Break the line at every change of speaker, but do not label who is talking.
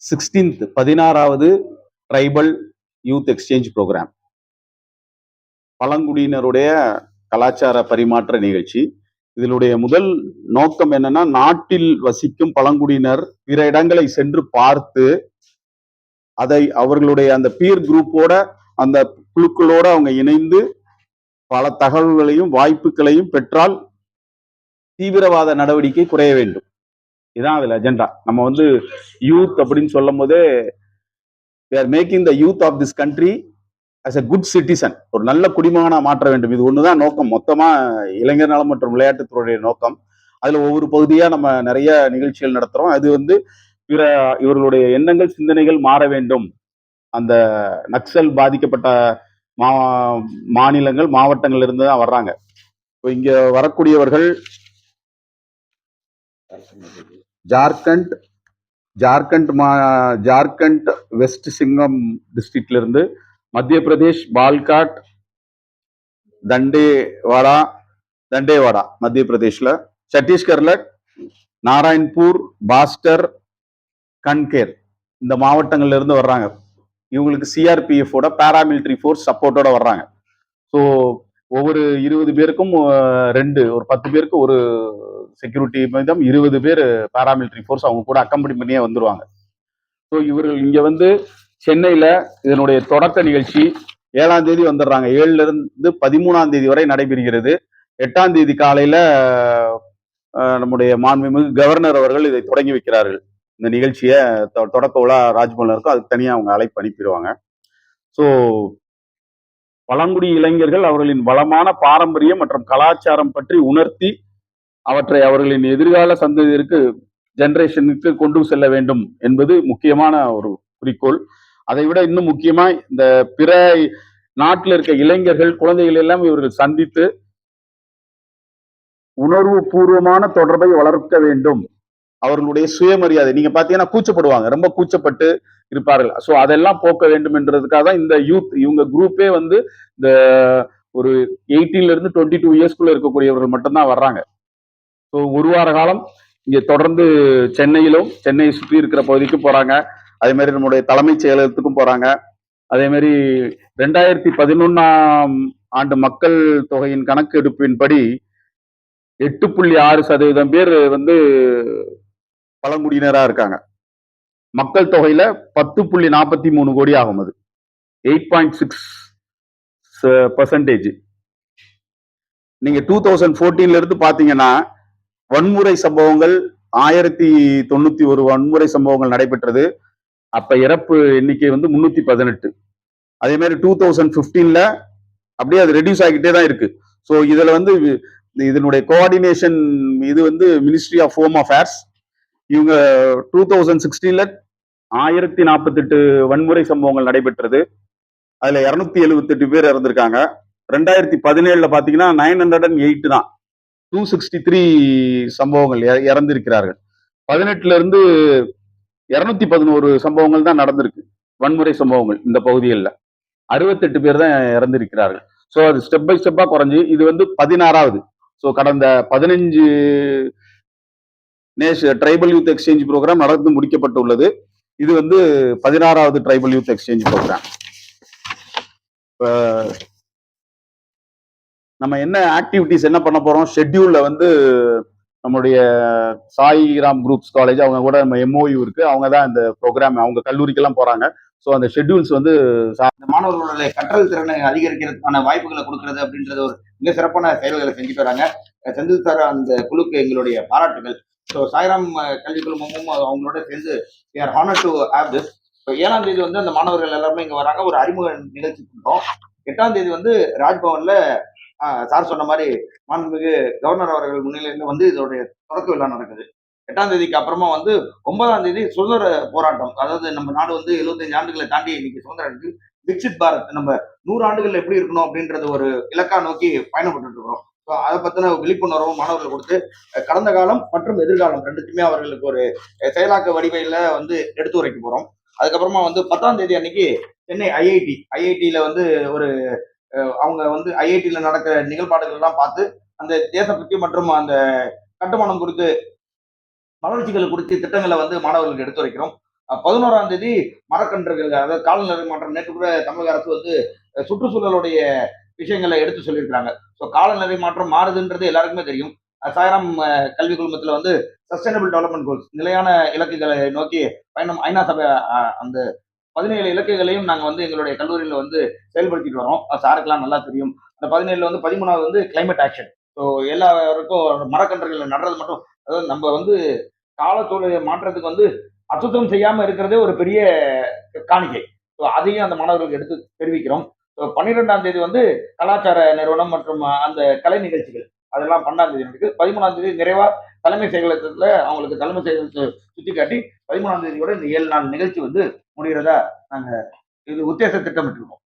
16th tribal youth exchange programme, பழங்குடியினருடைய கலாச்சார பரிமாற்ற நிகழ்ச்சி. இதனுடைய முதல் நோக்கம் என்னன்னா, நாட்டில் வசிக்கும் பழங்குடியினர் பிற இடங்களை சென்று பார்த்து அதை அவர்களுடைய அந்த பீர் குரூப்போட, அந்த குழுக்களோட அவங்க இணைந்து பல தகவல்களையும் வாய்ப்புகளையும் பெற்றால் தீவிரவாத நடவடிக்கை குறைய வேண்டும். இதான் அதுல அஜெண்டா. நம்ம வந்து யூத் அப்படின்னு சொல்லும் போதே we are making the youth of this country as a good citizen, ஒரு நல்ல குடிமகனா மாற்ற வேண்டும். இது ஒண்ணுதான் நோக்கம். மொத்தமா இளைஞர் நலம் மற்றும் விளையாட்டுத்துறையுடைய நோக்கம். அதுல ஒவ்வொரு பகுதியா நம்ம நிறைய நிகழ்ச்சிகள் நடத்துறோம். அது வந்து பிற இவர்களுடைய எண்ணங்கள் சிந்தனைகள் மாற வேண்டும். அந்த நக்சல் பாதிக்கப்பட்ட மாநிலங்கள் மாவட்டங்கள்ல இருந்து தான் வர்றாங்க. இப்போ இங்க வரக்கூடியவர்கள் ஜார்க்கண்ட் வெஸ்ட் சிங்கம் டிஸ்ட்ரிக்ட்ல இருந்து, மத்திய பிரதேஷ் பால்காட், தண்டேவாடா மத்திய பிரதேஷ்ல, சத்தீஸ்கர்ல நாராயண்பூர், பாஸ்டர், கன்கேர், இந்த மாவட்டங்கள்ல இருந்து வர்றாங்க. இவங்களுக்கு சிஆர்பிஎஃப் ஓட பாராமிலிட்டரி ஃபோர்ஸ் சப்போர்ட்டோட வர்றாங்க. ஸோ ஒவ்வொரு 20 பேருக்கும் ஒரு 10 பேருக்கு ஒரு செக்யூரிட்டி மீதம் 20 பேர் பாராமிலிட்டரி ஃபோர்ஸ் அவங்க கூட அக்கம்பெனி பண்ணியே வந்துருவாங்க. ஸோ இவர்கள் இங்க வந்து சென்னையில இதனுடைய தொடக்க நிகழ்ச்சி 7ஆம் தேதி வந்துடுறாங்க. 7ல இருந்து 13ஆம் தேதி வரை நடைபெறுகிறது. 8ஆம் தேதி காலையில நம்முடைய மாண்புமிகு கவர்னர் அவர்கள் இதை தொடங்கி வைக்கிறார்கள். இந்த நிகழ்ச்சியை தொடக்க விழா ராஜ்பவன்ல இருக்கும். அதுக்கு தனியா அவங்க அழைப்பு அனுப்பிடுவாங்க. ஸோ பழங்குடி இளைஞர்கள் அவர்களின் வளமான பாரம்பரியம் மற்றும் கலாச்சாரம் பற்றி உணர்த்தி அவற்றை அவர்களின் எதிர்கால சந்ததியிற்கு ஜெனரேஷனுக்கு கொண்டு செல்ல வேண்டும் என்பது முக்கியமான ஒரு குறிக்கோள். அதை விட இன்னும் முக்கியமா இந்த பிற நாட்டில் இருக்க இளைஞர்கள் குழந்தைகள் எல்லாம் இவர்கள் சந்தித்து உணர்வு பூர்வமான தொடர்பை வளர்க்க வேண்டும். அவர்களுடைய சுயமரியாதை, நீங்க பாத்தீங்கன்னா கூச்சப்படுவாங்க, ரொம்ப கூச்சப்பட்டு இருப்பார்கள். ஸோ அதெல்லாம் போக்க வேண்டும் என்றதுக்காக தான் இந்த யூத், இவங்க குரூப்பே வந்து இந்த ஒரு 18ல இருந்து 22 இயர்ஸ்குள்ள இருக்கக்கூடியவர்கள் மட்டும்தான் வர்றாங்க. ஸோ ஒரு வார காலம் இங்க தொடர்ந்து சென்னையிலும் சென்னையை சுற்றி இருக்கிற பகுதிக்கும் போறாங்க. அதே மாதிரி நம்முடைய தலைமைச் செயலகத்துக்கும் போறாங்க. அதே மாதிரி 2011ஆம் ஆண்டு மக்கள் தொகையின் கணக்கெடுப்பின்படி 8.6% பேர் வந்து பழங்குடியினரா இருக்காங்க. மக்கள் தொகையில 10.43 கோடி ஆகும். அது 8.6%. நீங்க 2014ல இருந்து பாத்தீங்கன்னா வன்முறை சம்பவங்கள் 1091 வன்முறை சம்பவங்கள் நடைபெற்றது. அப்ப இறப்பு எண்ணிக்கை வந்து 318. அதே மாதிரி 2015ல அப்படியே அது ரெடியூஸ் ஆகிட்டே தான் இருக்கு. ஸோ இதுல வந்து இதனுடைய கோஆர்டினேஷன் இது வந்து மினிஸ்ட்ரி ஆஃப் ஹோம் அஃபேர்ஸ். இவங்க 2016ல 1048 வன்முறை சம்பவங்கள் நடைபெற்றது. அதுல 278 பேர் இறந்திருக்காங்க. 2017ல பாத்தீங்கன்னா 908 தான், 263 சம்பவங்கள் இறந்திருக்கிறார்கள். 18ல இருந்து 211 சம்பவங்கள் தான் நடந்திருக்கு, வன்முறை சம்பவங்கள் இந்த பகுதிகளில். 68 பேர் தான் இறந்திருக்கிறார்கள். ஸோ அது ஸ்டெப் பை ஸ்டெப்பா குறைஞ்சி இது வந்து 16வது. ஸோ கடந்த 15 ட்ரைபல் யூத் எக்ஸ்சேஞ்ச் ப்ரோக்ராம் நடந்து முடிக்கப்பட்டுள்ளது. இது வந்து 16வது ட்ரைபல் யூத் எக்ஸ்சேஞ்ச் ப்ரோக்ராம். நம்ம என்ன ஆக்டிவிட்டிஸ் என்ன பண்ண போறோம், ஷெட்யூல்ல வந்து நம்மளுடைய சாய்ராம் குரூப்ஸ் காலேஜ் அவங்க கூட நம்ம எம்ஓயு இருக்கு. அவங்க தான் இந்த ப்ரோக்ராம், அவங்க கல்லூரிக்கெல்லாம் போறாங்க. ஸோ அந்த ஷெட்யூல்ஸ் வந்து
மாணவர்களுடைய கற்றல் திறனை அதிகரிக்கிறதுக்கான வாய்ப்புகளை கொடுக்கறது அப்படின்றது ஒரு மிக சிறப்பான செயல்களை செஞ்சுட்டு வராங்க. செந்தில் சார் அந்த குழுக்கு எங்களுடைய பாராட்டுகள். ஸோ சாய்ராம் கல்வி குழுமமும் அவங்களோட சேர்ந்து ஹானர் டு ஹேவ் திஸ். இப்போ 7ஆம் தேதி வந்து அந்த மாணவர்கள் எல்லாருமே இங்க வராங்க. ஒரு அறிமுக நிகழ்ச்சி பண்றோம். 8ஆம் தேதி வந்து ராஜ்பவன்ல சார் சொன்ன மாதிரி மாண்புமிகு கவர்னர் அவர்கள் முன்னிலையில வந்து இதோடைய தொடக்க விழா நடக்குது. 8ஆம் தேதிக்கு அப்புறமா வந்து 9ஆம் தேதி சுதந்திர போராட்டம், அதாவது நம்ம நாடு வந்து 75 ஆண்டுகளை தாண்டி இன்னைக்கு சுதந்திரம் இருக்கு. விக்சித் பாரத், நம்ம 100 ஆண்டுகள் எப்படி இருக்கணும் அப்படின்றது ஒரு இலக்கா நோக்கி பயணப்பட்டு இருக்கிறோம். அதை பத்தின விழிப்புணர்வும் மாணவர்கள் கொடுத்து கடந்த காலம் மற்றும் எதிர்காலம் ரெண்டுக்குமே அவர்களுக்கு ஒரு செயலாக்க வடிவையில வந்து எடுத்து உரைக்க போறோம். அதுக்கப்புறமா வந்து 10ஆம் தேதி அன்னைக்கு சென்னை ஐஐடியில வந்து ஒரு அவங்க வந்து ஐஐடியில நடக்கிற நிகழ்பாடுகள் எல்லாம் பார்த்து அந்த தேசப்பற்றி மற்றும் அந்த கட்டுமானம் குறித்து வளர்ச்சிகள் குறித்து திட்டங்களை வந்து மாணவர்களுக்கு எடுத்து வைக்கிறோம். 11ஆம் தேதி மரக்கன்றுகள், அதாவது காலநிலை மாற்றம். நேற்று கூட தமிழக அரசு வந்து சுற்றுச்சூழலுடைய விஷயங்களை எடுத்து சொல்லியிருக்காங்க. ஸோ காலநிலை மாற்றம் மாறுதுன்றது எல்லாருக்குமே தெரியும். சாய்ராம் கல்வி குழுமத்துல வந்து சஸ்டைனபிள் டெவலப்மெண்ட் கோல்ஸ், நிலையான இலக்குகளை நோக்கி பயணம். ஐநா சபை அந்த 17 இலக்குகளையும் நாங்க வந்து எங்களுடைய கல்லூரியில வந்து செயல்படுத்திட்டு வரோம். சாருக்கெல்லாம் நல்லா தெரியும். அந்த 17ல வந்து 13வது வந்து கிளைமேட் ஆக்ஷன். ஸோ எல்லாருக்கும் மரக்கன்றுகள் நடுறது மட்டும், அதாவது நம்ம வந்து காலத்தோடைய மாற்றத்துக்கு வந்து அசுத்தம் செய்யாம இருக்கிறதே ஒரு பெரிய காணிக்கை. ஸோ அதையும் அந்த மாணவர்களுக்கு எடுத்து தெரிவிக்கிறோம். ஸோ 12ஆம் தேதி வந்து கலாச்சார நிறுவனம் மற்றும் அந்த கலை நிகழ்ச்சிகள் அதெல்லாம் 12ஆம் தேதி நடக்குது. 13ஆம் தேதி நிறைவா தலைமை செயலகத்துல அவங்களுக்கு தலைமை செயலகத்தை சுத்தி காட்டி 13ஆம் தேதியோட இந்த 7 நாள் நிகழ்ச்சி வந்து முடிகிறதா நாங்க இது உத்தேச திட்டமிட்டிருக்கோம்.